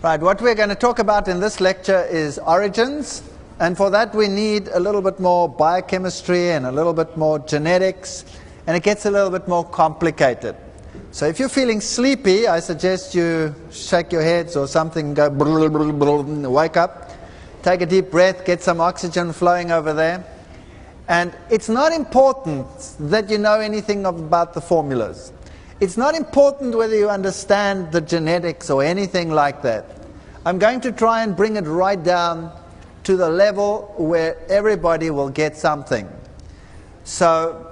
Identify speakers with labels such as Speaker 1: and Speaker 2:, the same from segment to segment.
Speaker 1: Right, what we're going to talk about in this lecture is origins, and for that we need a little bit more biochemistry and a little bit more genetics, and it gets a little bit more complicated. So if you're feeling sleepy, I suggest you shake your heads or something, go wake up, take a deep breath, get some oxygen flowing over there. And it's not important that you know anything about the formulas. It's not important whether you understand the genetics or anything like that. I'm going to try and bring it right down to the level where everybody will get something. So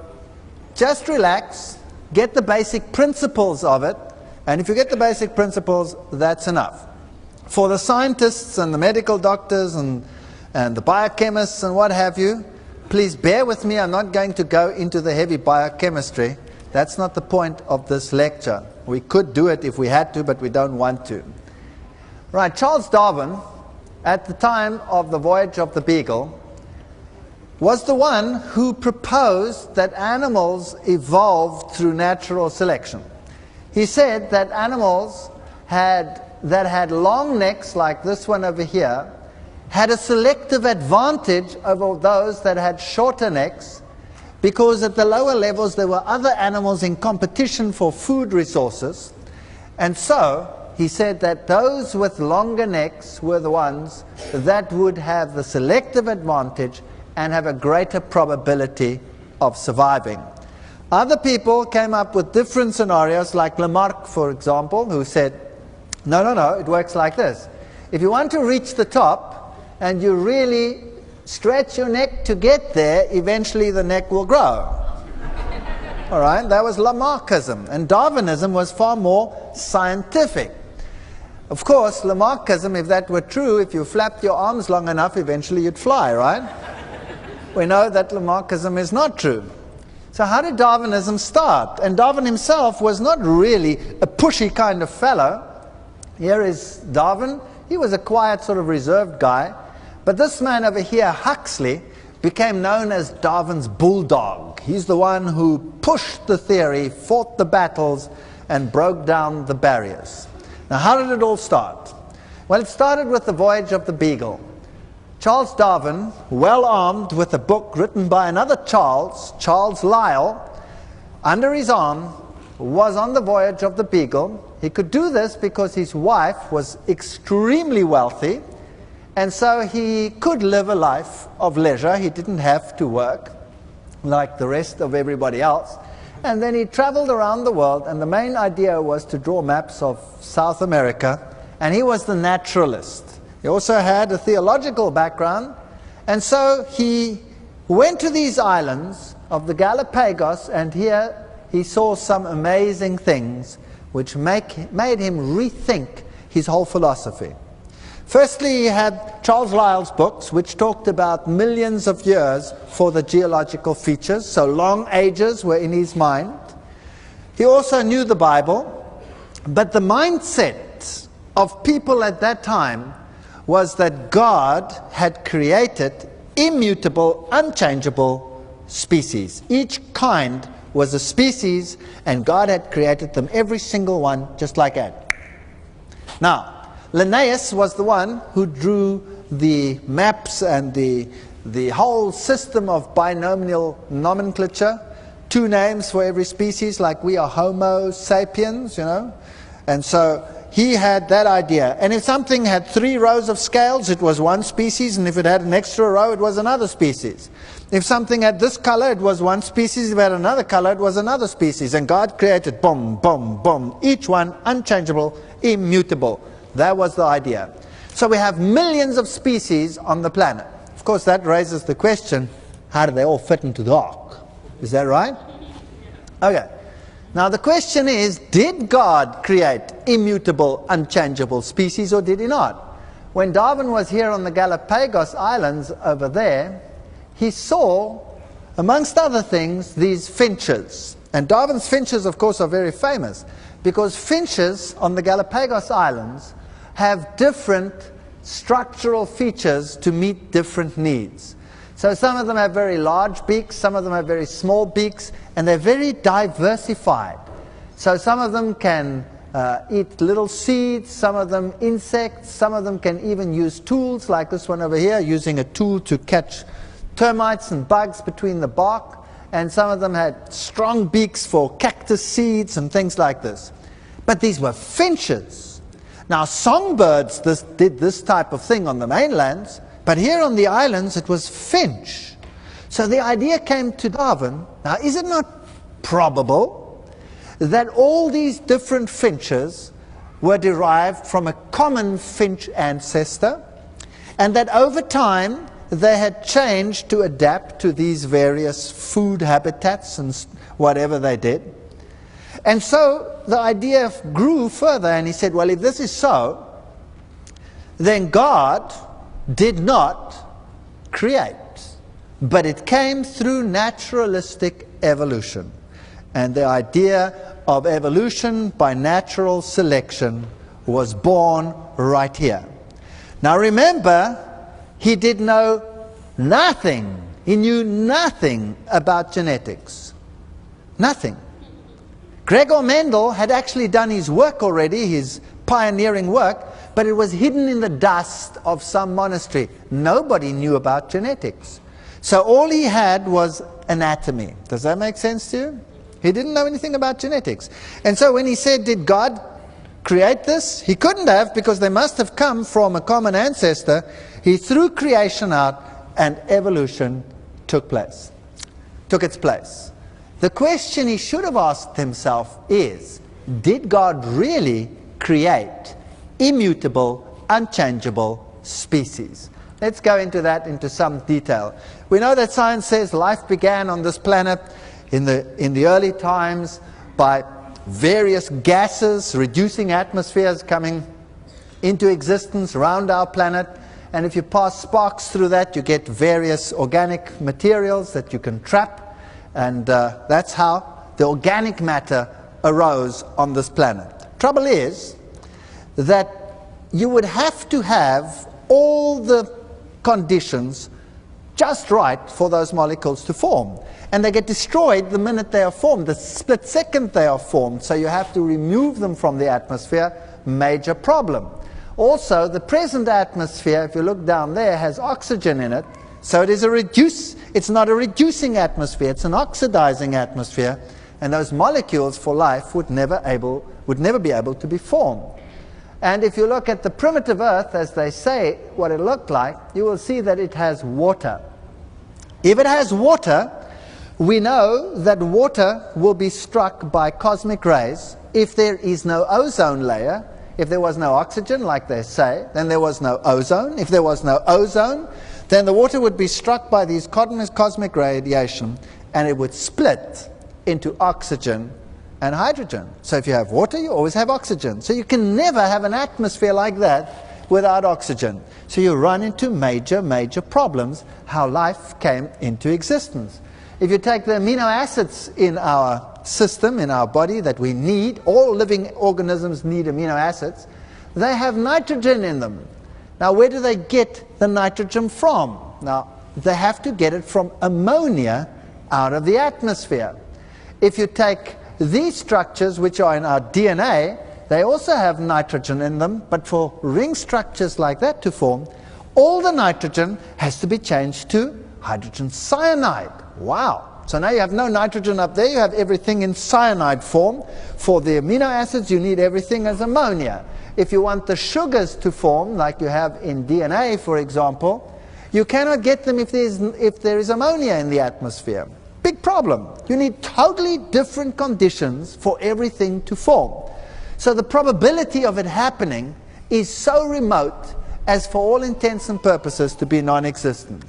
Speaker 1: just relax, get the basic principles of it, and if you get the basic principles, that's enough. For the scientists and the medical doctors and the biochemists and what have you, please bear with me. I'm not going to go into the heavy biochemistry. That's not the point of this lecture. We could do it if we had to, but we don't want to. Right, Charles Darwin, at the time of the voyage of the Beagle, was the one who proposed that animals evolved through natural selection. He said that animals that had long necks, like this one over here, had a selective advantage over those that had shorter necks, because at the lower levels there were other animals in competition for food resources. And so he said that those with longer necks were the ones that would have the selective advantage and have a greater probability of surviving. Other people came up with different scenarios, like Lamarck, for example, who said, no, it works like this. If you want to reach the top and you really stretch your neck to get there, eventually the neck will grow. All right, that was Lamarckism. And Darwinism was far more scientific. Of course, Lamarckism, if that were true, if you flapped your arms long enough, eventually you'd fly, right? We know that Lamarckism is not true. So how did Darwinism start? And Darwin himself was not really a pushy kind of fellow. Here is Darwin. He was a quiet, sort of reserved guy. But this man over here, Huxley, became known as Darwin's bulldog. He's the one who pushed the theory, fought the battles, and broke down the barriers. Now, how did it all start? Well, it started with the voyage of the Beagle. Charles Darwin, well armed with a book written by another Charles Lyell, under his arm, was on the voyage of the Beagle. He could do this because his wife was extremely wealthy, and so he could live a life of leisure. He didn't have to work like the rest of everybody else. And then he traveled around the world, and the main idea was to draw maps of South America, and he was the naturalist. He also had a theological background, and so he went to these islands of the Galapagos, and here he saw some amazing things which made him rethink his whole philosophy. Firstly, he had Charles Lyell's books, which talked about millions of years for the geological features, so long ages were in his mind. He also knew the Bible, but the mindset of people at that time was that God had created immutable, unchangeable species. Each kind was a species, and God had created them, every single one, just like that. Now, Linnaeus was the one who drew the maps and the whole system of binomial nomenclature. 2 names for every species, like we are Homo sapiens, you know. And so he had that idea. And if something had 3 rows of scales, it was one species, and if it had an extra row, it was another species. If something had this color, it was one species. If it had another color, it was another species. And God created, boom, boom, boom, each one unchangeable, immutable. That was the idea. So we have millions of species on the planet. Of course, that raises the question, how do they all fit into the ark? Is that right? Okay. Now the question is, did God create immutable, unchangeable species, or did he not? When Darwin was here on the Galapagos Islands over there, he saw, amongst other things, these finches. And Darwin's finches, of course, are very famous, because finches on the Galapagos Islands have different structural features to meet different needs. So some of them have very large beaks, some of them have very small beaks, and they're very diversified. So some of them can eat little seeds, some of them insects, some of them can even use tools like this one over here, using a tool to catch termites and bugs between the bark, and some of them had strong beaks for cactus seeds and things like this. But these were finches. Now songbirds did this type of thing on the mainlands, but here on the islands it was finch. So the idea came to Darwin, now is it not probable that all these different finches were derived from a common finch ancestor, and that over time they had changed to adapt to these various food habitats and whatever they did? And so the idea grew further, and he said, well, if this is so, then God did not create, but it came through naturalistic evolution. And the idea of evolution by natural selection was born right here. Now remember, he did know nothing. He knew nothing about genetics. Nothing. Gregor Mendel had actually done his work already, his pioneering work, but it was hidden in the dust of some monastery. Nobody knew about genetics. So all he had was anatomy. Does that make sense to you? He didn't know anything about genetics. And so when he said, did God create this? He couldn't have, because they must have come from a common ancestor. He threw creation out and evolution took its place. The question he should have asked himself is, did God really create immutable, unchangeable species? Let's go into that into some detail. We know that science says life began on this planet in the early times by various gases, reducing atmospheres coming into existence around our planet. And if you pass sparks through that, you get various organic materials that you can trap. And that's how the organic matter arose on this planet. Trouble is that you would have to have all the conditions just right for those molecules to form. And they get destroyed the minute they are formed, the split second they are formed. So you have to remove them from the atmosphere. Major problem. Also, the present atmosphere, if you look down there, has oxygen in it. So it is it's not a reducing atmosphere, it's an oxidizing atmosphere. And those molecules for life would never be able to be formed. And if you look at the primitive Earth, as they say, what it looked like, you will see that it has water. If it has water, we know that water will be struck by cosmic rays if there is no ozone layer. If there was no oxygen, like they say, then there was no ozone. If there was no ozone, then the water would be struck by these cosmic radiation, and it would split into oxygen and hydrogen. So if you have water, you always have oxygen. So you can never have an atmosphere like that without oxygen. So you run into major, major problems how life came into existence. If you take the amino acids in our system, in our body that we need, all living organisms need amino acids, they have nitrogen in them. Now where do they get the nitrogen from? Now they have to get it from ammonia out of the atmosphere. If you take these structures which are in our DNA, they also have nitrogen in them, but for ring structures like that to form, all the nitrogen has to be changed to hydrogen cyanide. Wow! So now you have no nitrogen up there, you have everything in cyanide form. For the amino acids, you need everything as ammonia. If you want the sugars to form, like you have in DNA, for example, you cannot get them if there is ammonia in the atmosphere. Big problem. You need totally different conditions for everything to form. So the probability of it happening is so remote as for all intents and purposes to be non-existent.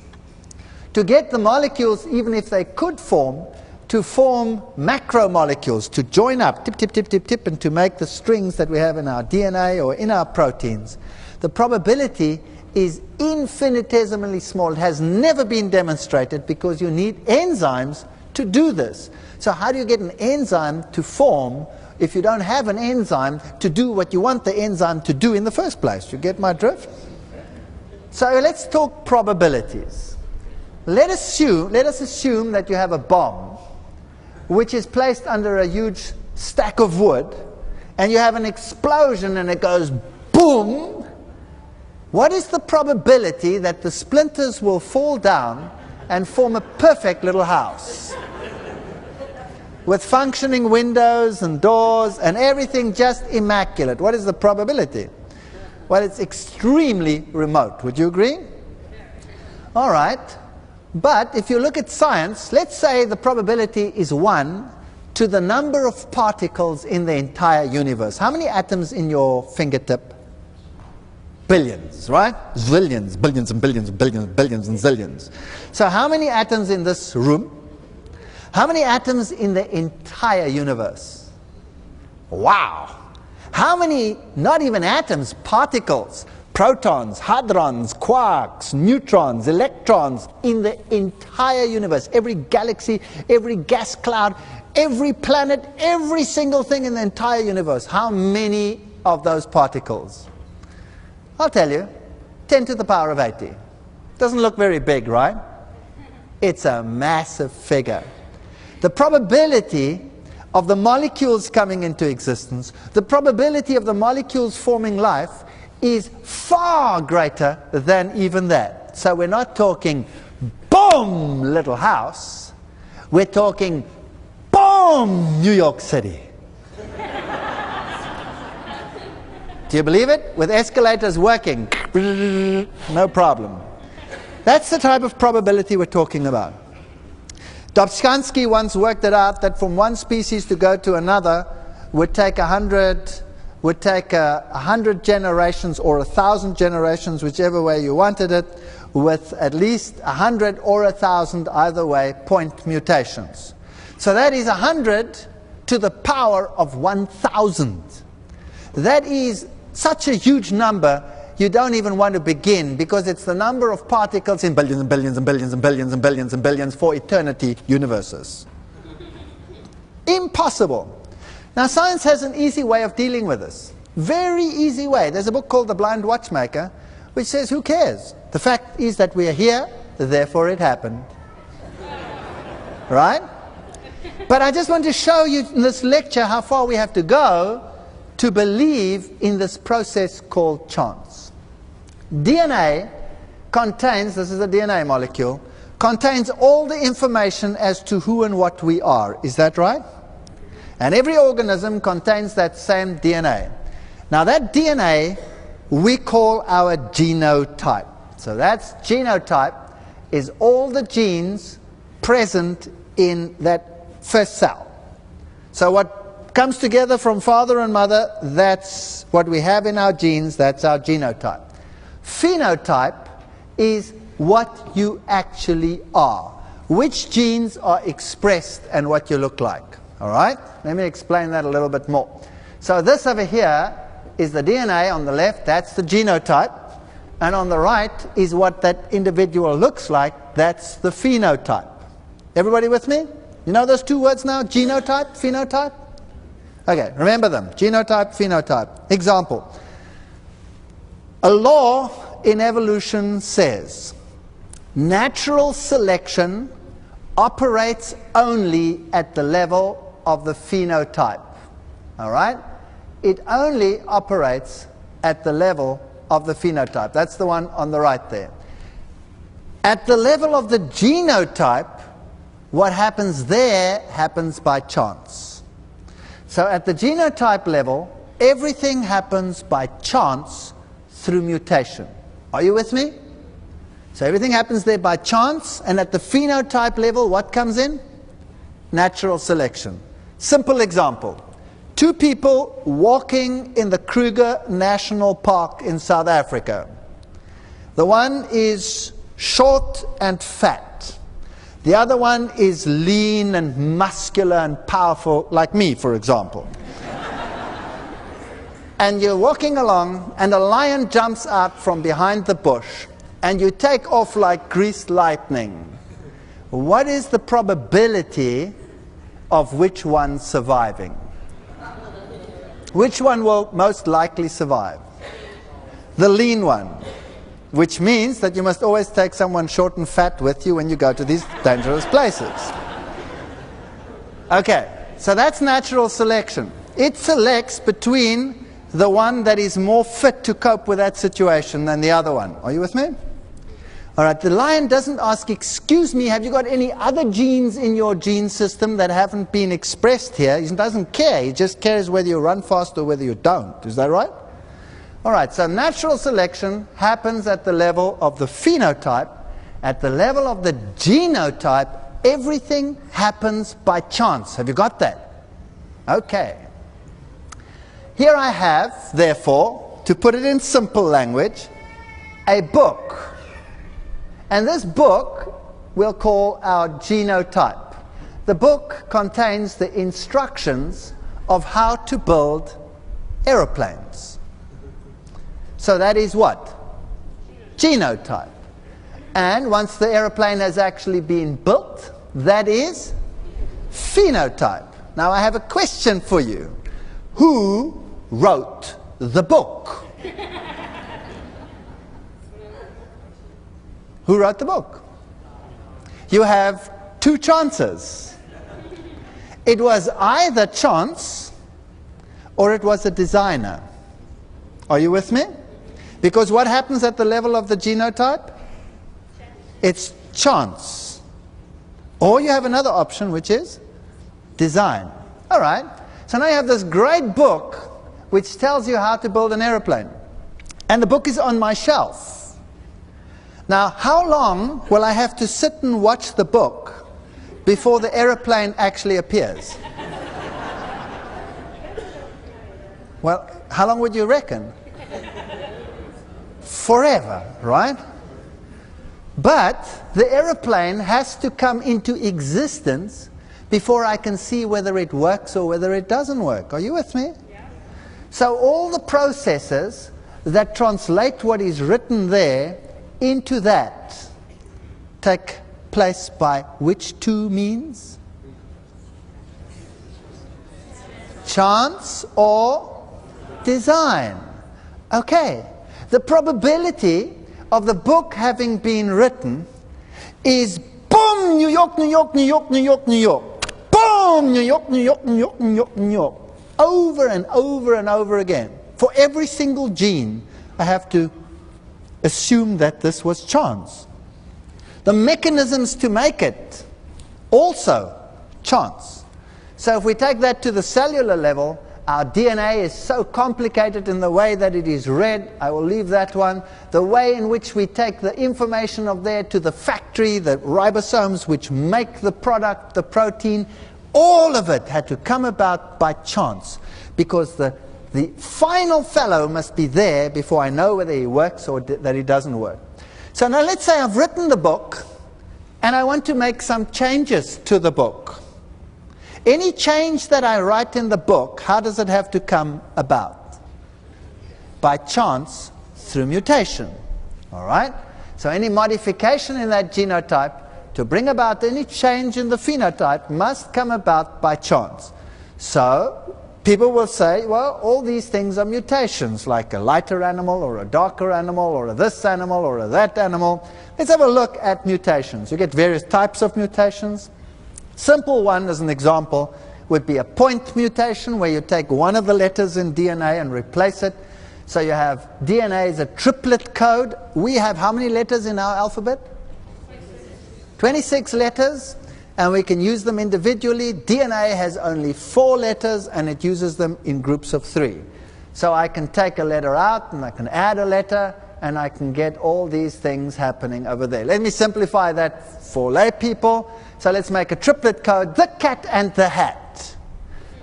Speaker 1: To get the molecules, even if they could form, to form macromolecules, to join up, tip, tip, tip, tip, tip, and to make the strings that we have in our DNA or in our proteins, the probability is infinitesimally small. It has never been demonstrated because you need enzymes to do this. So how do you get an enzyme to form if you don't have an enzyme to do what you want the enzyme to do in the first place? You get my drift? So let's talk probabilities. Let us assume that you have a bomb which is placed under a huge stack of wood and you have an explosion and it goes boom, what is the probability that the splinters will fall down and form a perfect little house? With functioning windows and doors and everything just immaculate. What is the probability? Well, it's extremely remote. Would you agree? All right. But if you look at science, let's say the probability is 1 to the number of particles in the entire universe. How many atoms in your fingertip? Billions, right? Zillions, billions and billions and billions and billions and zillions. So how many atoms in this room? How many atoms in the entire universe? Wow! How many, not even atoms, particles, protons, hadrons, quarks, neutrons, electrons in the entire universe? Every galaxy, every gas cloud, every planet, every single thing in the entire universe. How many of those particles? I'll tell you, 10 to the power of 80. Doesn't look very big, right? It's a massive figure. The probability of the molecules coming into existence, the probability of the molecules forming life is far greater than even that. So we're not talking boom, little house. We're talking boom, New York City. Do you believe it? With escalators working, no problem. That's the type of probability we're talking about. Dobzhansky once worked it out that from one species to go to another would take 100 generations or 1,000 generations, whichever way you wanted it, with at least 100 or 1,000 either way point mutations. So that is 100 to the power of 1,000. That is such a huge number, you don't even want to begin, because it's the number of particles in billions and billions and billions and billions and billions and billions for eternity universes. Impossible. Now science has an easy way of dealing with this. Very easy way. There's a book called The Blind Watchmaker, which says, who cares? The fact is that we are here, therefore it happened. Right? But I just want to show you in this lecture how far we have to go to believe in this process called chance. DNA contains, this is a DNA molecule, contains all the information as to who and what we are. Is that right? And every organism contains that same DNA. Now that DNA we call our genotype. So that's genotype, is all the genes present in that first cell. So what comes together from father and mother, that's what we have in our genes, that's our genotype. Phenotype is what you actually are, which genes are expressed and what you look like. All right? Let me explain that a little bit more. So this over here is the DNA on the left, that's the genotype, and on the right is what that individual looks like, that's the phenotype. Everybody with me? You know those two words now, genotype, phenotype? Okay, remember them, genotype, phenotype. Example, a law in evolution says natural selection operates only at the level of the phenotype. All right? It only operates at the level of the phenotype. That's the one on the right there. At the level of the genotype, what happens there happens by chance. So at the genotype level, everything happens by chance through mutation. Are you with me? So everything happens there by chance, and at the phenotype level, what comes in? Natural selection. Simple example. Two people walking in the Kruger National Park in South Africa. The one is short and fat. The other one is lean and muscular and powerful, like me, for example. And you're walking along, and a lion jumps out from behind the bush, and you take off like greased lightning. What is the probability of which one surviving? Which one will most likely survive? The lean one. Which means that you must always take someone short and fat with you when you go to these dangerous places. Okay, so that's natural selection. It selects between the one that is more fit to cope with that situation than the other one. Are you with me? All right, the lion doesn't ask, excuse me, have you got any other genes in your gene system that haven't been expressed here? He doesn't care. He just cares whether you run fast or whether you don't. Is that right? All right, so natural selection happens at the level of the phenotype. At the level of the genotype, everything happens by chance. Have you got that? Okay. Here I have, therefore, to put it in simple language, a book. And this book we'll call our genotype. The book contains the instructions of how to build aeroplanes. So that is what? Genotype. And once the aeroplane has actually been built, that is phenotype. Now I have a question for you. Who wrote the book? Who wrote the book? You have two chances. It was either chance or it was a designer. Are you with me? Because what happens at the level of the genotype? It's chance. Or you have another option, which is design. All right. So now you have this great book which tells you how to build an aeroplane. And the book is on my shelf. Now, how long will I have to sit and watch the book before the aeroplane actually appears? Well, how long would you reckon? Forever, right? But the aeroplane has to come into existence before I can see whether it works or whether it doesn't work. Are you with me? Yeah. So all the processes that translate what is written there into that take place by which two means? Chance or design. Okay. The probability of the book having been written is boom, New York, New York, New York, New York, New York. Boom, New York, New York, New York, New York, New York. Over and over and over again. For every single gene, I have to assume that this was chance. The mechanisms to make it, also chance. So if we take that to the cellular level, our DNA is so complicated in the way that it is read. I will leave that one. The way in which we take the information of there to the factory, the ribosomes which make the product, the protein, all of it had to come about by chance, because the final fellow must be there before I know whether he works or that he doesn't work. So now let's say I've written the book and I want to make some changes to the book. Any change that I write in the book, how does it have to come about? By chance, through mutation. All right? So any modification in that genotype to bring about any change in the phenotype must come about by chance. So people will say, well, all these things are mutations, like a lighter animal or a darker animal or a this animal or a that animal. Let's have a look at mutations. You get various types of mutations. Simple one, as an example, would be a point mutation, where you take one of the letters in DNA and replace it. So you have DNA is a triplet code. We have how many letters in our alphabet? 26 letters. And we can use them individually. DNA has only 4 letters, and it uses them in groups of 3. So I can take a letter out, and I can add a letter, and I can get all these things happening over there. Let me simplify that for lay people. So let's make a triplet code, the cat and the hat.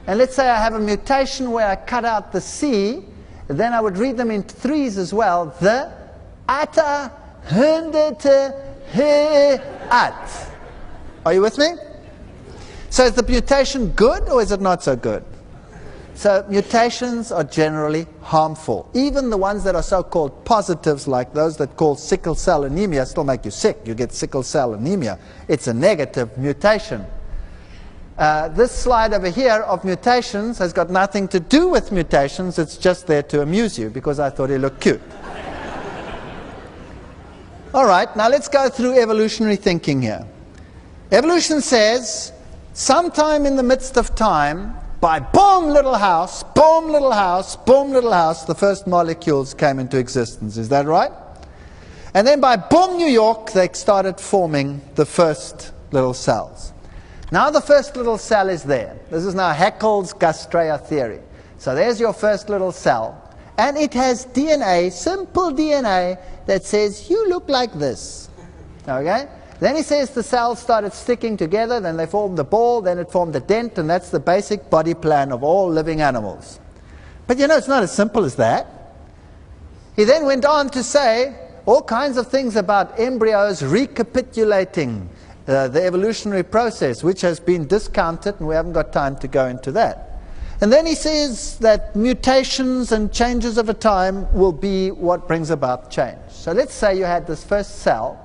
Speaker 1: And let's say I have a mutation where I cut out the C, then I would read them in 3s as well. The, ata, hundete, he, at. Are you with me? So is the mutation good or is it not so good? So mutations are generally harmful. Even the ones that are so-called positives, like those that call sickle cell anemia, still make you sick. You get sickle cell anemia. It's a negative mutation. This slide over here of mutations has got nothing to do with mutations. It's just there to amuse you because I thought it looked cute. All right, now let's go through evolutionary thinking here. Evolution says, sometime in the midst of time, by boom, little house, boom, little house, boom, little house, the first molecules came into existence. Is that right? And then by boom, New York, they started forming the first little cells. Now the first little cell is there. This is now Haeckel's Gastraea theory. So there's your first little cell. And it has DNA, simple DNA, that says, you look like this. Okay? Then he says the cells started sticking together, then they formed the ball, then it formed the dent, and that's the basic body plan of all living animals. But you know, it's not as simple as that. He then went on to say all kinds of things about embryos recapitulating the evolutionary process, which has been discounted, and we haven't got time to go into that. And then he says that mutations and changes over time will be what brings about change. So let's say you had this first cell,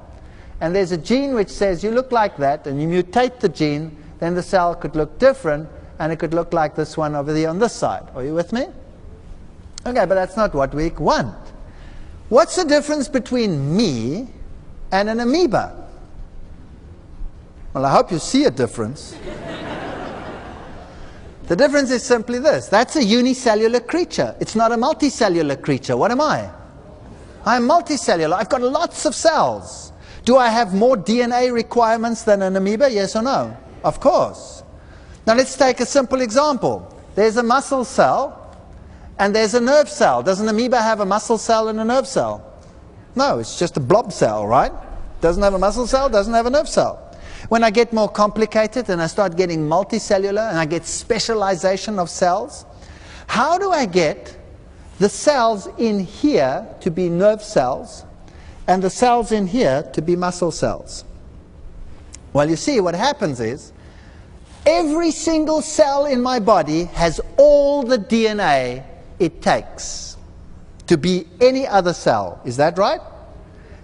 Speaker 1: and there's a gene which says you look like that, and you mutate the gene, then the cell could look different, and it could look like this one over there on this side. Are you with me? Okay, but that's not what we want. What's the difference between me and an amoeba? Well, I hope you see a difference. The difference is simply this. That's a unicellular creature. It's not a multicellular creature. What am I? I'm multicellular. I've got lots of cells. Do I have more DNA requirements than an amoeba? Yes or no? Of course. Now let's take a simple example. There's a muscle cell and there's a nerve cell. Does an amoeba have a muscle cell and a nerve cell? No, it's just a blob cell, right? Doesn't have a muscle cell, doesn't have a nerve cell. When I get more complicated and I start getting multicellular and I get specialization of cells, how do I get the cells in here to be nerve cells and the cells in here to be muscle cells? Well, you see, what happens is every single cell in my body has all the DNA it takes to be any other cell. Is that right?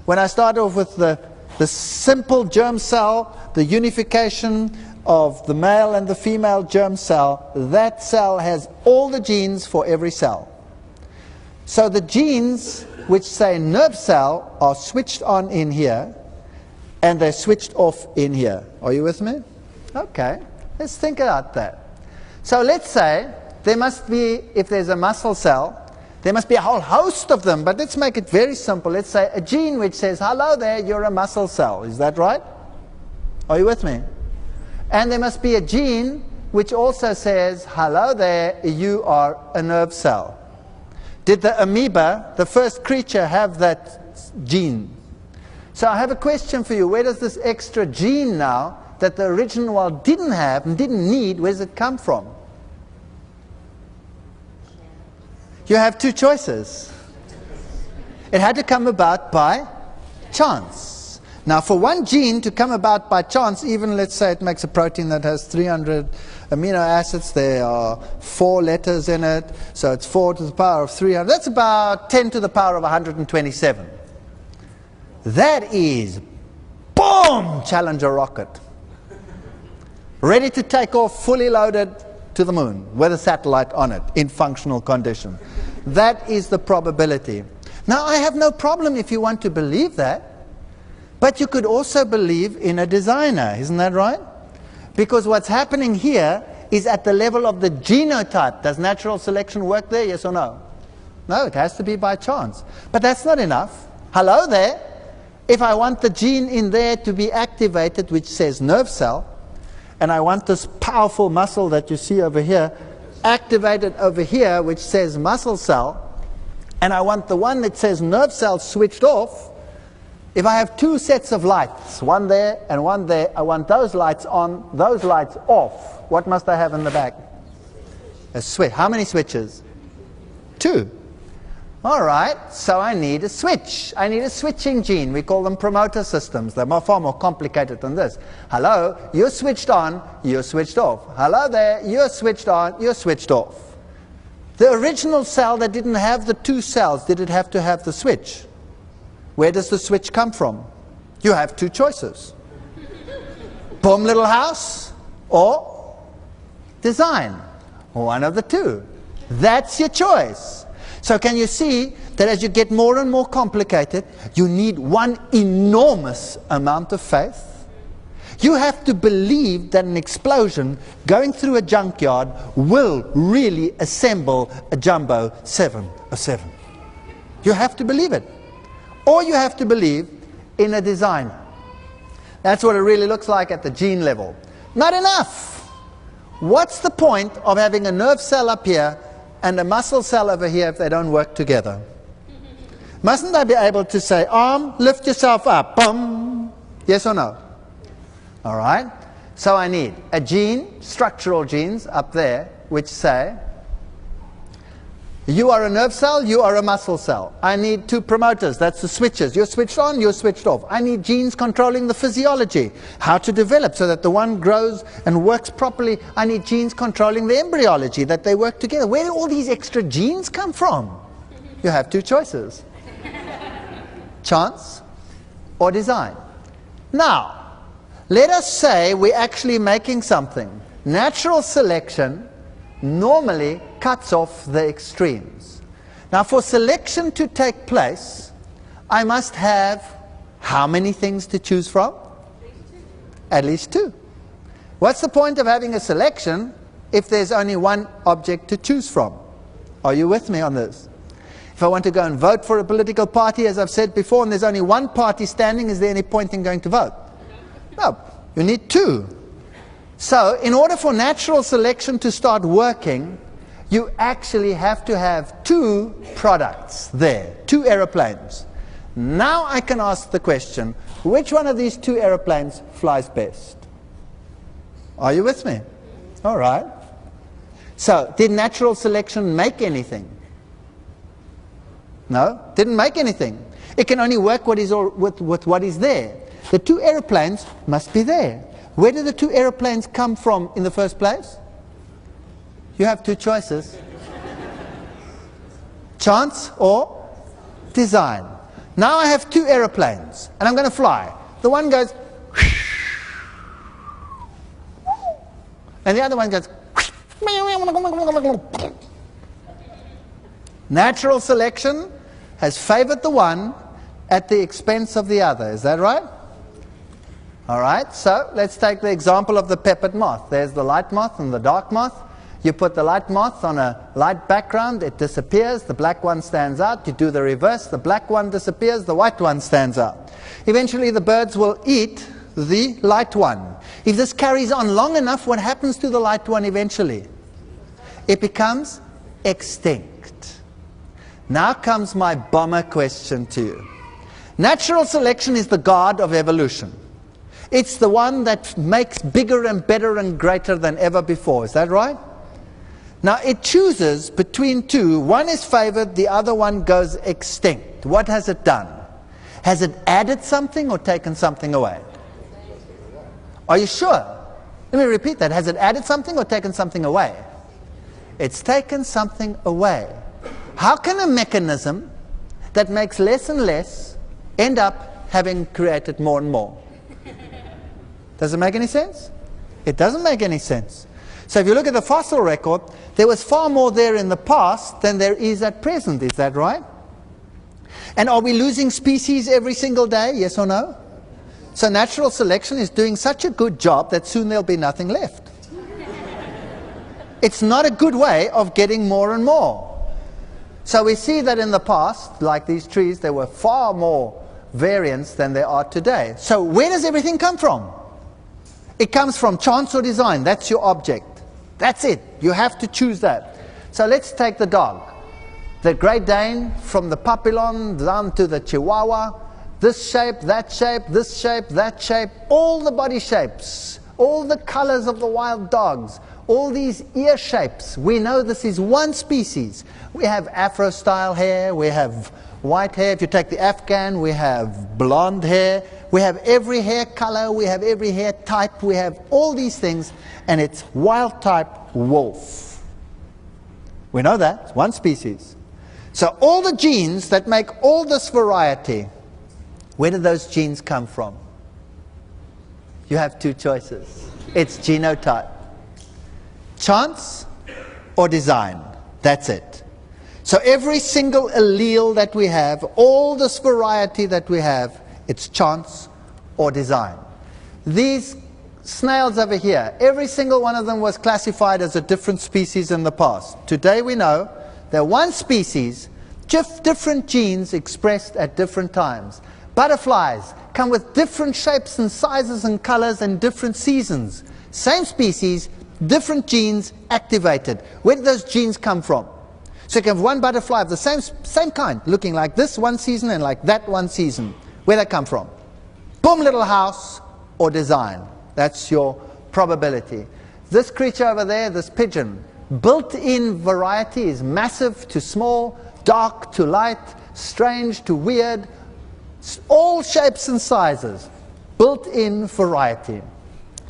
Speaker 1: When I start off with the simple germ cell, the unification of the male and the female germ cell, that cell has all the genes for every cell. So the genes which say nerve cell are switched on in here, and they're switched off in here. Are you with me? Okay, let's think about that. So let's say there must be, if there's a muscle cell, there must be a whole host of them, but let's make it very simple. Let's say a gene which says, hello there, you're a muscle cell. Is that right? Are you with me? And there must be a gene which also says, hello there, you are a nerve cell. Did the amoeba, the first creature, have that gene? So I have a question for you. Where does this extra gene now that the original one didn't have and didn't need, where does it come from? You have two choices. It had to come about by chance. Now, for one gene to come about by chance, even let's say it makes a protein that has 300 amino acids, there are 4 letters in it, so it's 4 to the power of 300. That's about 10 to the power of 127. That is, boom, Challenger rocket. Ready to take off, fully loaded, to the moon with a satellite on it in functional condition. That is the probability. Now, I have no problem if you want to believe that, but you could also believe in a designer, isn't that right? Because what's happening here is at the level of the genotype. Does natural selection work there, yes or no? No, it has to be by chance. But that's not enough. Hello there. If I want the gene in there to be activated, which says nerve cell, and I want this powerful muscle that you see over here activated over here, which says muscle cell, and I want the one that says nerve cell switched off, if I have 2 sets of lights, one there and one there, I want those lights on, those lights off. What must I have in the back? A switch. How many switches? 2. All right, so I need a switch. I need a switching gene. We call them promoter systems. They're far more complicated than this. Hello, you're switched on, you're switched off. Hello there, you're switched on, you're switched off. The original cell that didn't have the 2 cells, did it have to have the switch? Where does the switch come from? You have 2 choices. Boom, little house, or design. One of the 2. That's your choice. So can you see that as you get more and more complicated, you need one enormous amount of faith. You have to believe that an explosion going through a junkyard will really assemble a jumbo 707. You have to believe it. Or you have to believe in a design. That's what it really looks like at the gene level. Not enough. What's the point of having a nerve cell up here and a muscle cell over here if they don't work together? Mustn't I be able to say, arm, lift yourself up, boom? Yes or no? All right. So I need a gene, structural genes up there, which say, you are a nerve cell, you are a muscle cell. I need two promoters, that's the switches. You're switched on, you're switched off. I need genes controlling the physiology, how to develop so that the one grows and works properly. I need genes controlling the embryology, that they work together. Where do all these extra genes come from? You have two choices. Chance or design. Now, let us say we're actually making something. Natural selection normally cuts off the extremes. Now, for selection to take place, I must have how many things to choose from? At least two. What's the point of having a selection if there's only one object to choose from? Are you with me on this? If I want to go and vote for a political party, as I've said before, and there's only one party standing, is there any point in going to vote? No, you need two. So, in order for natural selection to start working, you actually have to have two products there, two aeroplanes. Now I can ask the question, which one of these two aeroplanes flies best? Are you with me? All right. So, did natural selection make anything? No, didn't make anything. It can only work with what is there. The two aeroplanes must be there. Where did the two aeroplanes come from in the first place? You have two choices. Chance or design. Now I have two aeroplanes, and I'm going to fly. The one goes, and the other one goes. Natural selection has favored the one at the expense of the other. Is that right? All right, so let's take the example of the peppered moth. There's the light moth and the dark moth. You put the light moth on a light background, it disappears, the black one stands out. You do the reverse, the black one disappears, the white one stands out. Eventually the birds will eat the light one. If this carries on long enough, what happens to the light one eventually? It becomes extinct. Now comes my bomber question to you. Natural selection is the god of evolution. It's the one that makes bigger and better and greater than ever before. Is that right? Now it chooses between two. One is favored, the other one goes extinct. What has it done? Has it added something or taken something away? Are you sure? Let me repeat that. Has it added something or taken something away? It's taken something away. How can a mechanism that makes less and less end up having created more and more? Does it make any sense? It doesn't make any sense. So if you look at the fossil record, there was far more there in the past than there is at present. Is that right? And are we losing species every single day? Yes or no? So natural selection is doing such a good job that soon there'll be nothing left. It's not a good way of getting more and more. So we see that in the past, like these trees, there were far more variants than there are today. So where does everything come from? It comes from chance or design. That's your object. That's it. You have to choose that. So let's take the dog. The Great Dane, from the Papillon down to the Chihuahua, this shape, that shape, this shape, that shape, all the body shapes, all the colors of the wild dogs, all these ear shapes. We know this is one species. We have Afro-style hair, we have white hair. If you take the Afghan, we have blonde hair. We have every hair color, we have every hair type, we have all these things, and it's wild type wolf. We know that, it's one species. So all the genes that make all this variety, where do those genes come from? You have two choices. It's genotype. Chance or design. That's it. So every single allele that we have, all this variety that we have, it's chance or design. These snails over here, every single one of them was classified as a different species in the past. Today we know they're one species, just different genes expressed at different times. Butterflies come with different shapes and sizes and colors and different seasons. Same species, different genes activated. Where did those genes come from? So you can have one butterfly of the same kind, looking like this one season and like that one season. Where they come from? Boom, little house or design. That's your probability. This creature over there, this pigeon, built-in variety is massive to small, dark to light, strange to weird, all shapes and sizes, built-in variety.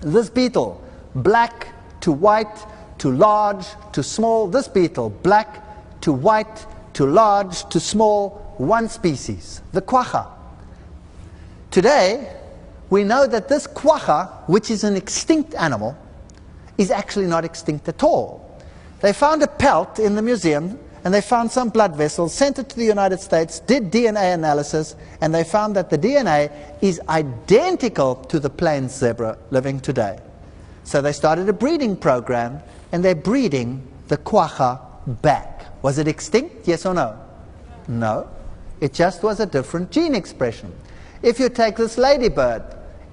Speaker 1: This beetle, black to white to large to small. This beetle, black to white to large to small, one species, the quagga. Today, we know that this quagga, which is an extinct animal, is actually not extinct at all. They found a pelt in the museum, and they found some blood vessels, sent it to the United States, did DNA analysis, and they found that the DNA is identical to the plains zebra living today. So they started a breeding program, and they're breeding the quagga back. Was it extinct, yes or no? No. It just was a different gene expression. If you take this ladybird,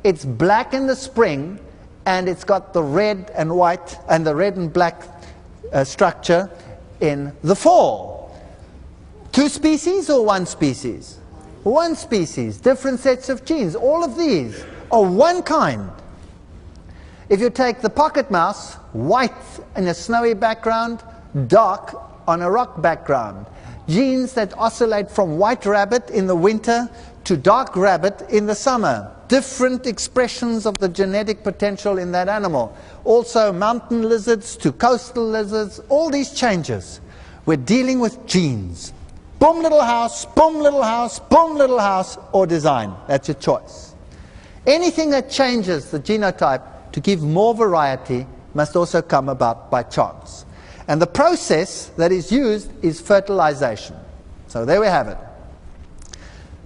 Speaker 1: it's black in the spring, and it's got the red and white and the red and black structure in the fall. Two species or one species? One species, different sets of genes. All of these are one kind. If you take the pocket mouse, white in a snowy background, dark on a rock background. Genes that oscillate from white rabbit in the winter to dark rabbit in the summer. Different expressions of the genetic potential in that animal. Also mountain lizards to coastal lizards, all these changes. We're dealing with genes. Boom, little house, boom, little house, boom, little house, or design. That's your choice. Anything that changes the genotype to give more variety must also come about by chance. And the process that is used is fertilization. So there we have it.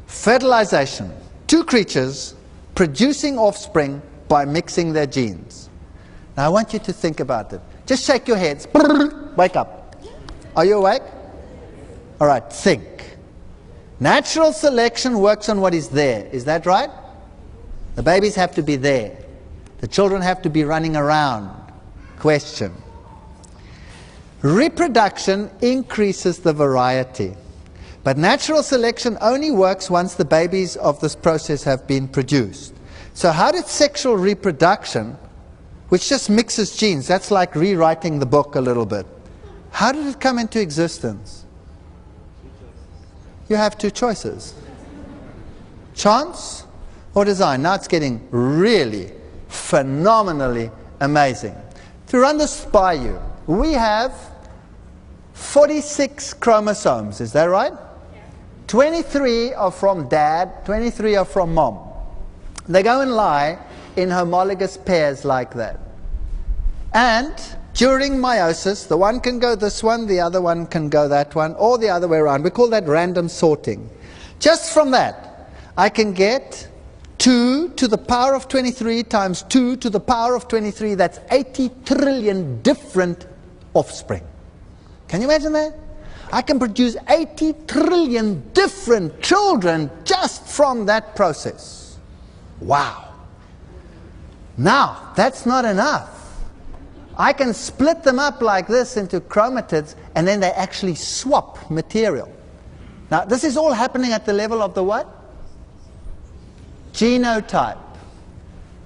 Speaker 1: Fertilization. Two creatures producing offspring by mixing their genes. Now I want you to think about it. Just shake your heads. Wake up. Are you awake? All right, think. Natural selection works on what is there. Is that right? The babies have to be there. The children have to be running around. Question. Reproduction increases the variety. But natural selection only works once the babies of this process have been produced. So how did sexual reproduction, which just mixes genes, that's like rewriting the book a little bit, how did it come into existence? You have two choices. Chance or design. Now it's getting really phenomenally amazing. To run this by you, we have 46 chromosomes, is that right? 23 are from dad, 23 are from mom. They go and lie in homologous pairs like that. And during meiosis, the one can go this one, the other one can go that one, or the other way around. We call that random sorting. Just from that, I can get 2 to the power of 23 times 2 to the power of 23. That's 80 trillion different offspring. Can you imagine that? I can produce 80 trillion different children just from that process. Wow. Now, that's not enough. I can split them up like this into chromatids, and then they actually swap material. Now, this is all happening at the level of the what? Genotype.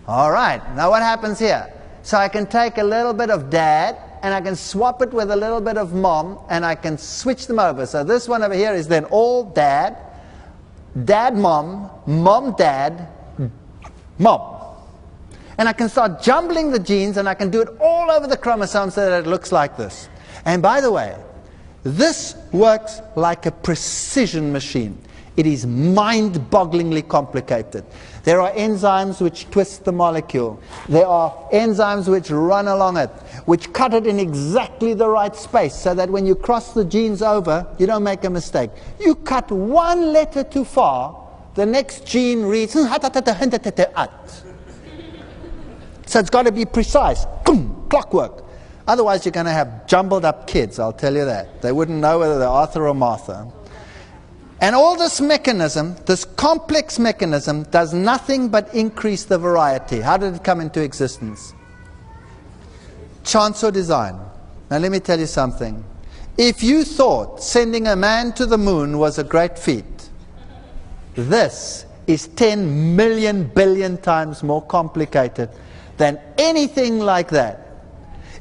Speaker 1: All right, now what happens here? So I can take a little bit of dad, and I can swap it with a little bit of mom, and I can switch them over. So this one over here is then all dad, dad mom, mom dad, mom. And I can start jumbling the genes, and I can do it all over the chromosomes so that it looks like this. And by the way, this works like a precision machine. It is mind-bogglingly complicated. There are enzymes which twist the molecule. There are enzymes which run along it, which cut it in exactly the right space so that when you cross the genes over, you don't make a mistake. You cut one letter too far, the next gene reads... It's So it's got to be precise, boom, clockwork. Otherwise you're going to have jumbled up kids, I'll tell you that. They wouldn't know whether they're Arthur or Martha. And all this mechanism, this complex mechanism, does nothing but increase the variety. How did it come into existence? Chance or design? Now let me tell you something. If you thought sending a man to the moon was a great feat, this is 10 million billion times more complicated than anything like that.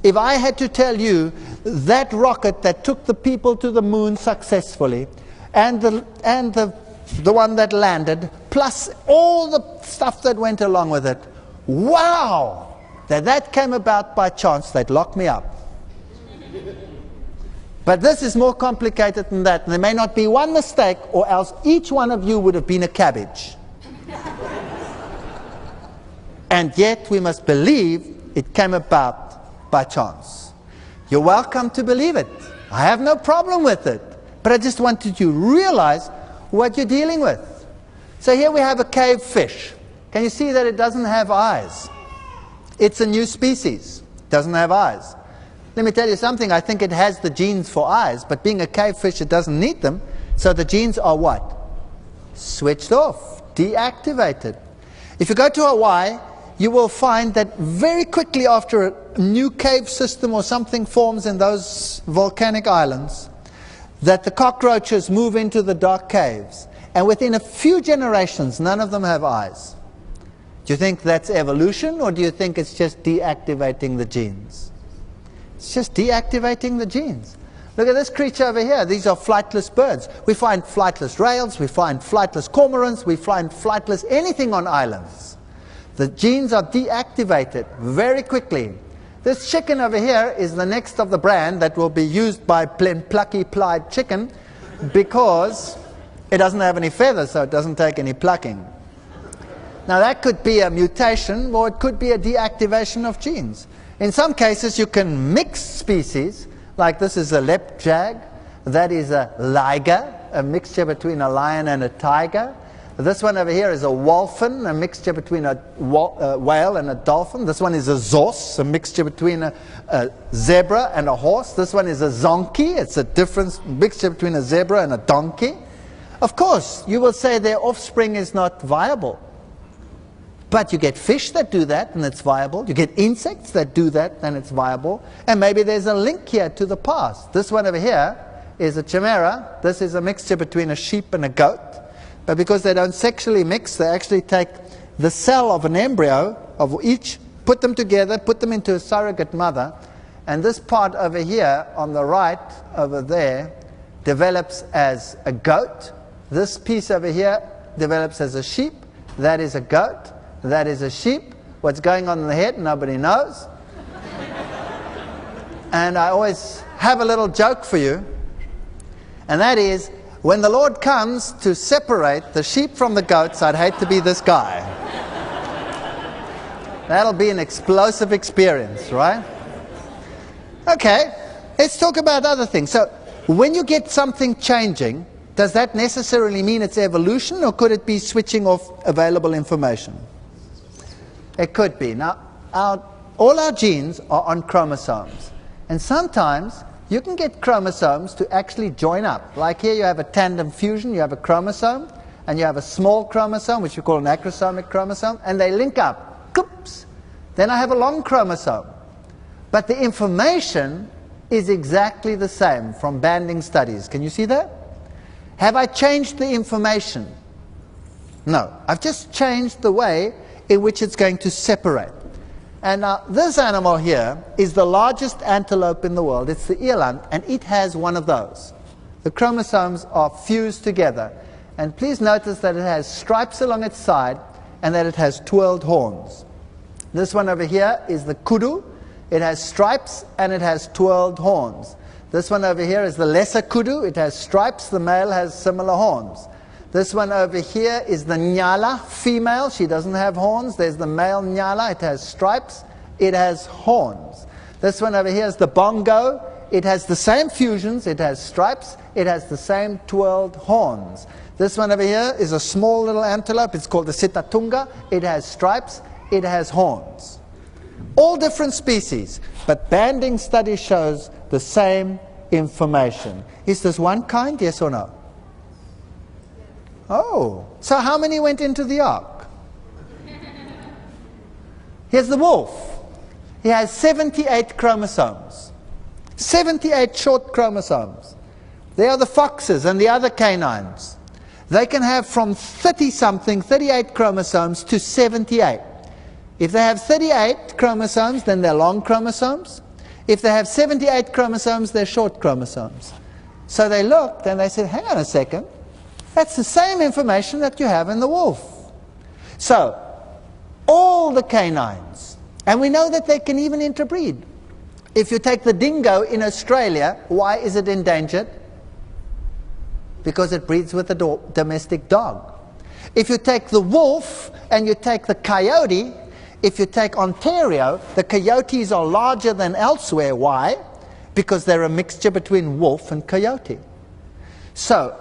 Speaker 1: If I had to tell you that rocket that took the people to the moon successfully, and the one that landed, plus all the stuff that went along with it, wow, that came about by chance, they'd lock me up. But this is more complicated than that, and there may not be one mistake, or else each one of you would have been a cabbage. And yet we must believe it came about by chance. You're welcome to believe it. I have no problem with it. But I just wanted you to realize what you're dealing with. So here we have a cave fish. Can you see that it doesn't have eyes? It's a new species. It doesn't have eyes. Let me tell you something. I think it has the genes for eyes, but being a cave fish, it doesn't need them. So the genes are what? Switched off, deactivated. If you go to Hawaii, you will find that very quickly after a new cave system or something forms in those volcanic islands, that the cockroaches move into the dark caves. And within a few generations, none of them have eyes. Do you think that's evolution, or do you think it's just deactivating the genes? It's just deactivating the genes. Look at this creature over here. These are flightless birds. We find flightless rails, we find flightless cormorants, we find flightless anything on islands. The genes are deactivated very quickly. This chicken over here is the next of the brand that will be used by plucky plied chicken, because it doesn't have any feathers, so it doesn't take any plucking. Now that could be a mutation, or it could be a deactivation of genes. In some cases you can mix species, like this is a lepjag, that is a liger, a mixture between a lion and a tiger. This one over here is a wolfen, a mixture between a whale and a dolphin. This one is a zos, a mixture between a zebra and a horse. This one is a zonki. It's a different mixture between a zebra and a donkey. Of course, you will say their offspring is not viable. But you get fish that do that, and it's viable. You get insects that do that, and it's viable. And maybe there's a link here to the past. This one over here is a chimera. This is a mixture between a sheep and a goat. But because they don't sexually mix, they actually take the cell of an embryo of each, put them together, put them into a surrogate mother, and this part over here on the right, over there, develops as a goat. This piece over here develops as a sheep. That is a goat. That is a sheep. What's going on in the head, nobody knows. And I always have a little joke for you, and that is, when the Lord comes to separate the sheep from the goats, I'd hate to be this guy. That'll be an explosive experience, right? Okay, let's talk about other things. So, when you get something changing, does that necessarily mean it's evolution, or could it be switching off available information? It could be. Now, all our genes are on chromosomes. And sometimes you can get chromosomes to actually join up. Like here you have a tandem fusion, you have a chromosome, and you have a small chromosome, which we call an acrosomic chromosome, and they link up. Oops. Then I have a long chromosome. But the information is exactly the same from banding studies. Can you see that? Have I changed the information? No. I've just changed the way in which it's going to separate. And now this animal here is the largest antelope in the world. It's the eland, and it has one of those. The chromosomes are fused together. And please notice that it has stripes along its side and that it has twirled horns. This one over here is the kudu. It has stripes and it has twirled horns. This one over here is the lesser kudu. It has stripes. The male has similar horns. This one over here is the nyala, female. She doesn't have horns. There's the male nyala. It has stripes. It has horns. This one over here is the bongo. It has the same fusions. It has stripes. It has the same twirled horns. This one over here is a small little antelope. It's called the sitatunga. It has stripes. It has horns. All different species, but banding study shows the same information. Is this one kind, yes or no? Oh, so how many went into the ark? Here's the wolf. He has 78 chromosomes. 78 short chromosomes. They are the foxes and the other canines. They can have from 30-something, 38 chromosomes to 78. If they have 38 chromosomes, then they're long chromosomes. If they have 78 chromosomes, they're short chromosomes. So they looked and they said, hang on a second, that's the same information that you have in the wolf. So, all the canines, and we know that they can even interbreed. If you take the dingo in Australia, why is it endangered? Because it breeds with a domestic dog. If you take the wolf and you take the coyote, if you take Ontario, the coyotes are larger than elsewhere. Why? Because they're a mixture between wolf and coyote. So,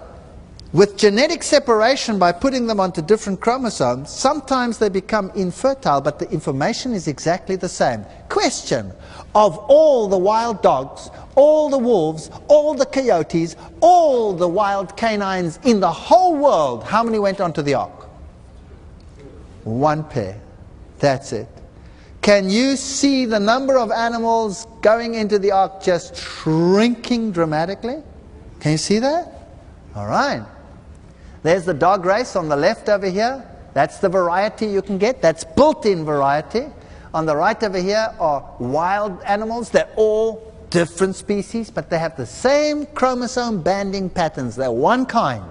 Speaker 1: with genetic separation by putting them onto different chromosomes, sometimes they become infertile, but the information is exactly the same. Question: of all the wild dogs, all the wolves, all the coyotes, all the wild canines in the whole world, how many went onto the ark? One pair. That's it. Can you see the number of animals going into the ark just shrinking dramatically? Can you see that? All right. There's the dog race on the left over here. That's the variety you can get. That's built-in variety. On the right over here are wild animals. They're all different species, but they have the same chromosome banding patterns. They're one kind.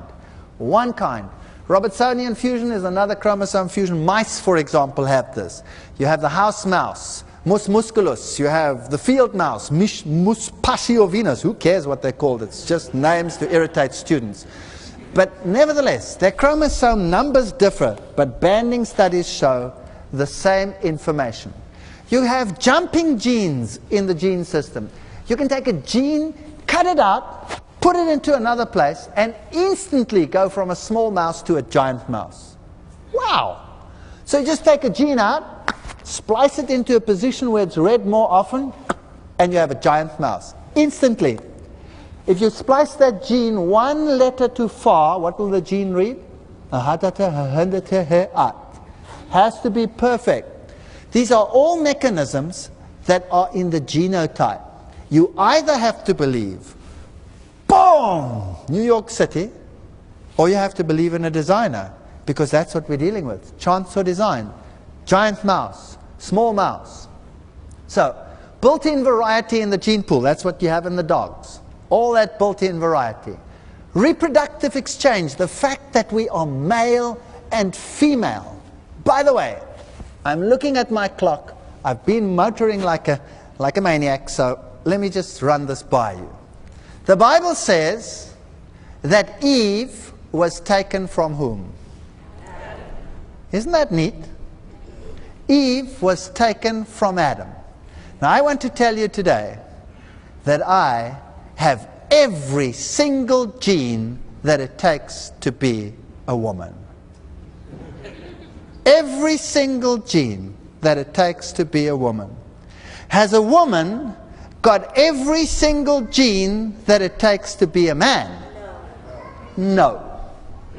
Speaker 1: One kind. Robertsonian fusion is another chromosome fusion. Mice, for example, have this. You have the house mouse, Mus musculus. You have the field mouse, Mus passiovinus. Who cares what they're called? It's just names to irritate students. But nevertheless, their chromosome numbers differ, but banding studies show the same information. You have jumping genes in the gene system. You can take a gene, cut it out, put it into another place, and instantly go from a small mouse to a giant mouse. Wow! So you just take a gene out, splice it into a position where it's read more often, and you have a giant mouse. Instantly. If you splice that gene one letter too far, what will the gene read? Has to be perfect. These are all mechanisms that are in the genotype. You either have to believe, boom, New York City, or you have to believe in a designer, because that's what we're dealing with. Chance or design. Giant mouse, small mouse. So, built-in variety in the gene pool, that's what you have in the dogs. All that built-in variety. Reproductive exchange, the fact that we are male and female. By the way, I'm looking at my clock. I've been motoring like a maniac, so let me just run this by you. The Bible says that Eve was taken from whom? Adam. Isn't that neat? Eve was taken from Adam. Now I want to tell you today that I have every single gene that it takes to be a woman. Every single gene that it takes to be a woman. Has a woman got every single gene that it takes to be a man? No.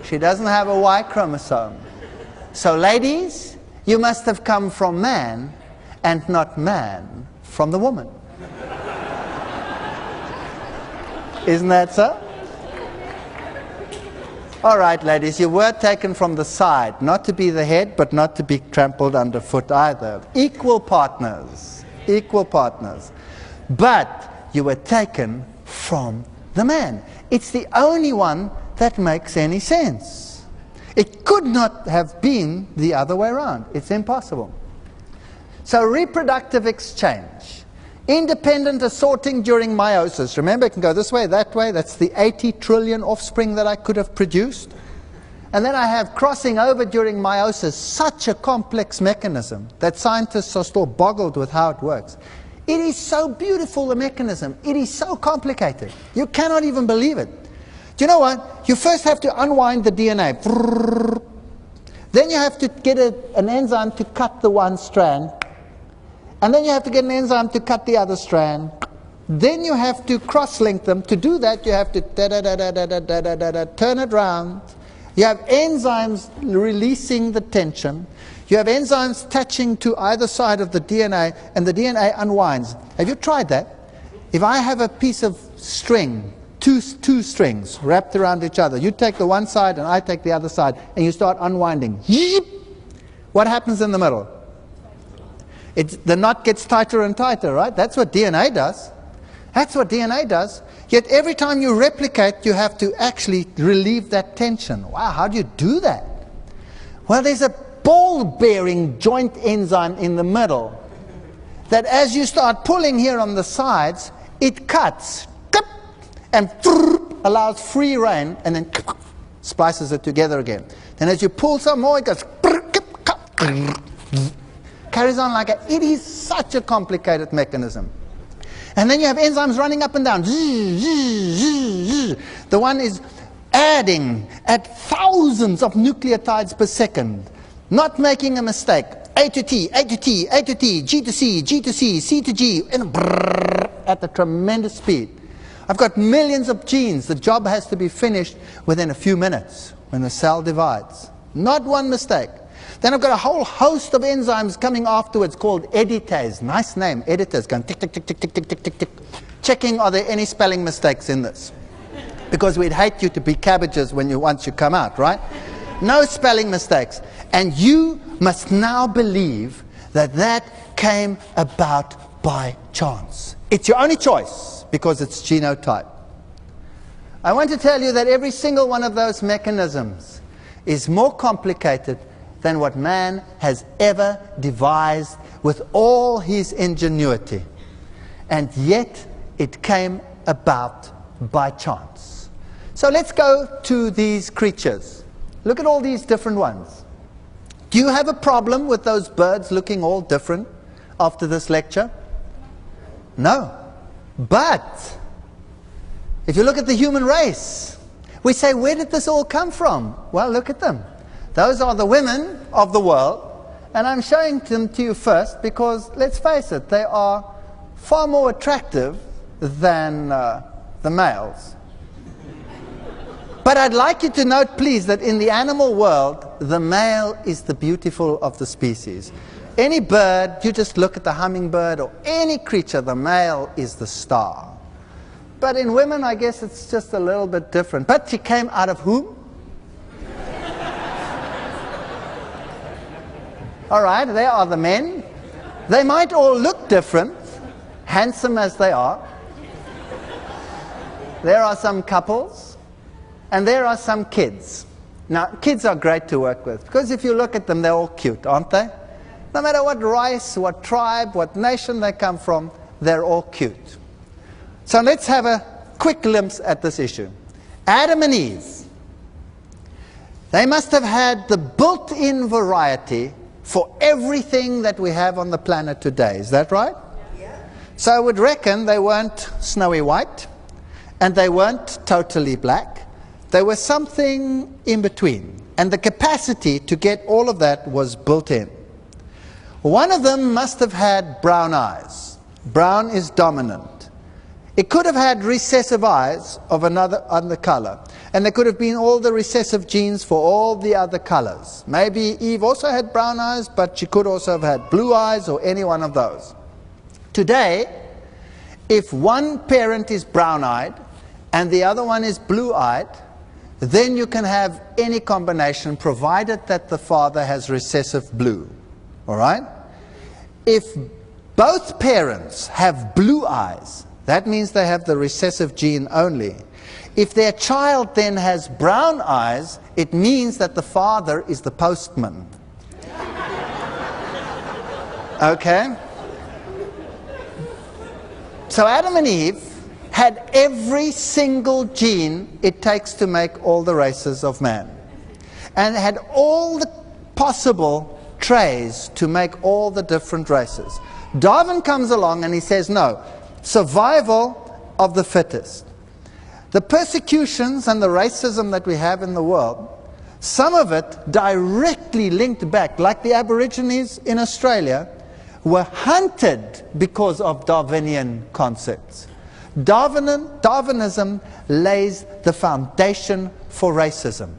Speaker 1: She doesn't have a Y chromosome. So ladies, you must have come from man and not man from the woman. Isn't that so? All right, ladies, you were taken from the side, not to be the head, but not to be trampled underfoot either. Equal partners, equal partners. But you were taken from the man. It's the only one that makes any sense. It could not have been the other way around. It's impossible. So reproductive exchange. Independent assorting during meiosis. Remember, it can go this way, that way. That's the 80 trillion offspring that I could have produced. And then I have crossing over during meiosis, such a complex mechanism that scientists are still boggled with how it works. It is so beautiful, the mechanism. It is so complicated. You cannot even believe it. Do you know what? You first have to unwind the DNA. Then you have to get an enzyme to cut the one strand. And then you have to get an enzyme to cut the other strand. Then you have to cross-link them. To do that, you have to turn it round. You have enzymes releasing the tension. You have enzymes touching to either side of the DNA, and the DNA unwinds. Have you tried that? If I have a piece of string, two strings wrapped around each other, you take the one side and I take the other side, and you start unwinding. What happens in the middle? The knot gets tighter and tighter, right? That's what DNA does. That's what DNA does. Yet every time you replicate, you have to actually relieve that tension. Wow, how do you do that? Well, there's a ball-bearing joint enzyme in the middle that as you start pulling here on the sides, it cuts and allows free rein and then splices it together again. Then as you pull some more, it goes carries on like a... It is such a complicated mechanism. And then you have enzymes running up and down. The one is adding at thousands of nucleotides per second, not making a mistake. A to T, A to T, A to T, G to C, G to C, C to G, and at a tremendous speed. I've got millions of genes. The job has to be finished within a few minutes when the cell divides. Not one mistake. Then I've got a whole host of enzymes coming afterwards called editase. Nice name, editors, going tick, tick, tick, tick, tick, tick, tick, tick, tick. Checking, are there any spelling mistakes in this? Because we'd hate you to be cabbages once you come out, right? No spelling mistakes. And you must now believe that that came about by chance. It's your only choice because it's genotype. I want to tell you that every single one of those mechanisms is more complicated than what man has ever devised with all his ingenuity. And yet it came about by chance. So let's go to these creatures. Look at all these different ones. Do you have a problem with those birds looking all different after this lecture? No. But if you look at the human race, we say, where did this all come from? Well, look at them. Those are the women of the world, and I'm showing them to you first because, let's face it, they are far more attractive than the males. But I'd like you to note, please, that in the animal world, the male is the beautiful of the species. Any bird, you just look at the hummingbird or any creature, the male is the star. But in women, I guess it's just a little bit different. But she came out of whom? All right, they are the men. They might all look different, handsome as they are. There are some couples, and there are some kids. Now, kids are great to work with, because if you look at them, they're all cute, aren't they? No matter what race, what tribe, what nation they come from, they're all cute. So let's have a quick glimpse at this issue. Adam and Eve, they must have had the built-in variety for everything that we have on the planet today. Is that right? Yeah. So I would reckon they weren't snowy white, and they weren't totally black. They were something in between. And the capacity to get all of that was built in. One of them must have had brown eyes. Brown is dominant. It could have had recessive eyes of another color. And there could have been all the recessive genes for all the other colors. Maybe Eve also had brown eyes, but she could also have had blue eyes or any one of those. Today, if one parent is brown-eyed and the other one is blue-eyed, then you can have any combination provided that the father has recessive blue. All right? If both parents have blue eyes, that means they have the recessive gene only. If their child then has brown eyes, it means that the father is the postman. Okay? So Adam and Eve had every single gene it takes to make all the races of man. And had all the possible trays to make all the different races. Darwin comes along and he says, no, survival of the fittest. The persecutions and the racism that we have in the world, some of it directly linked back, like the Aborigines in Australia, were hunted because of Darwinian concepts. Darwinism lays the foundation for racism.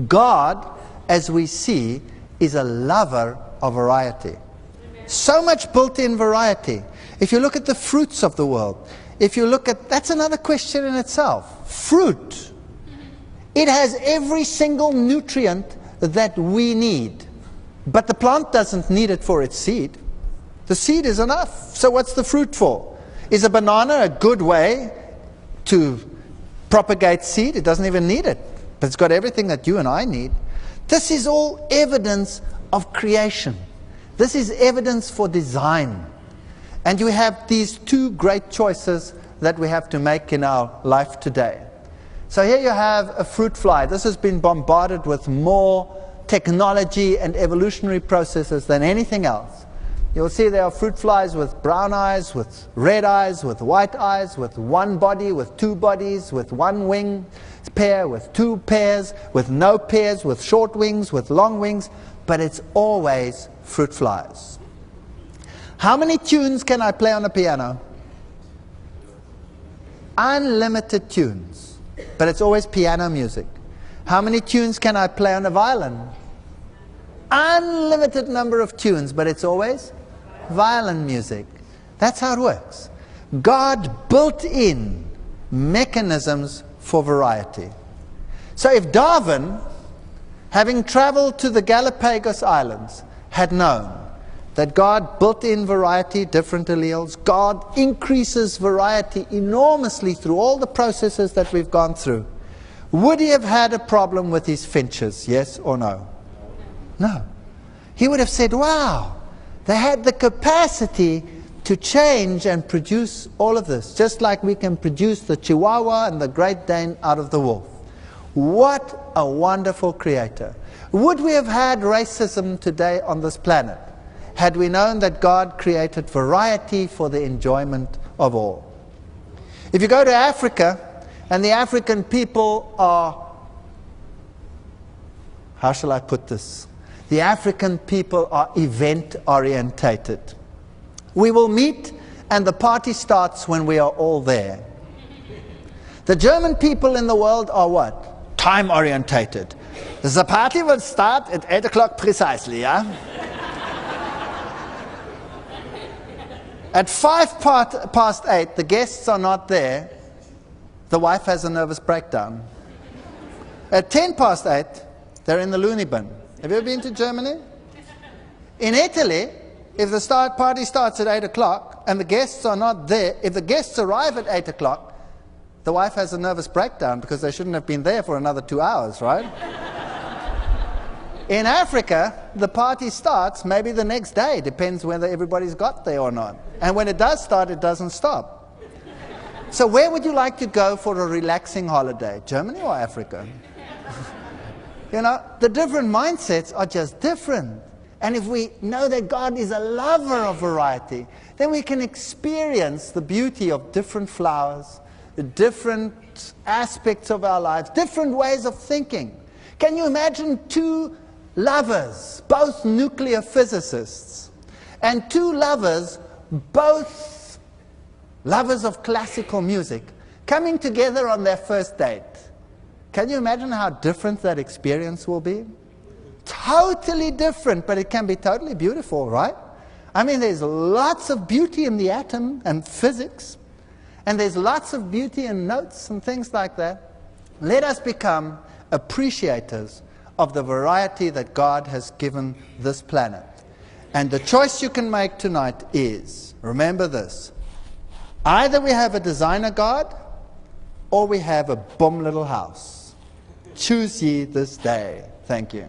Speaker 1: God, as we see, is a lover of variety. So much built-in variety. If you look at the fruits of the world, if you look at, that's another question in itself. Fruit. It has every single nutrient that we need. But the plant doesn't need it for its seed. The seed is enough. So what's the fruit for? Is a banana a good way to propagate seed? It doesn't even need it. But it's got everything that you and I need. This is all evidence of creation. This is evidence for design. And you have these two great choices that we have to make in our life today. So here you have a fruit fly. This has been bombarded with more technology and evolutionary processes than anything else. You'll see there are fruit flies with brown eyes, with red eyes, with white eyes, with one body, with two bodies, with one wing pair, with two pairs, with no pairs, with short wings, with long wings, but it's always fruit flies. How many tunes can I play on a piano? Unlimited tunes, but it's always piano music. How many tunes can I play on a violin? Unlimited number of tunes, but it's always violin music. That's how it works. God built in mechanisms for variety. So if Darwin, having traveled to the Galapagos Islands, had known that God built in variety, different alleles, God increases variety enormously through all the processes that we've gone through, would he have had a problem with his finches, yes or no? No. He would have said, wow, they had the capacity to change and produce all of this, just like we can produce the Chihuahua and the Great Dane out of the wolf. What a wonderful creator. Would we have had racism today on this planet had we known that God created variety for the enjoyment of all? If you go to Africa, and the African people are, how shall I put this? The African people are event-orientated. We will meet and the party starts when we are all there. The German people in the world are what? Time-orientated. The party will start at 8 o'clock precisely, yeah? At 8:05, the guests are not there. The wife has a nervous breakdown. At 8:10, they're in the loony bin. Have you ever been to Germany? In Italy, if the party starts at 8 o'clock and the guests are not there, if the guests arrive at 8 o'clock, the wife has a nervous breakdown because they shouldn't have been there for another 2 hours, right? In Africa, the party starts maybe the next day, depends whether everybody's got there or not. And when it does start, it doesn't stop. So where would you like to go for a relaxing holiday? Germany or Africa? You know, the different mindsets are just different. And if we know that God is a lover of variety, then we can experience the beauty of different flowers, the different aspects of our lives, different ways of thinking. Can you imagine two lovers, both nuclear physicists, and two lovers, both lovers of classical music, coming together on their first date? Can you imagine how different that experience will be? Totally different, but it can be totally beautiful, right? I mean, there's lots of beauty in the atom and physics, and there's lots of beauty in notes and things like that. Let us become appreciators of the variety that God has given this planet. And the choice you can make tonight is, remember this, either we have a designer God, or we have a bum little house. Choose ye this day. Thank you.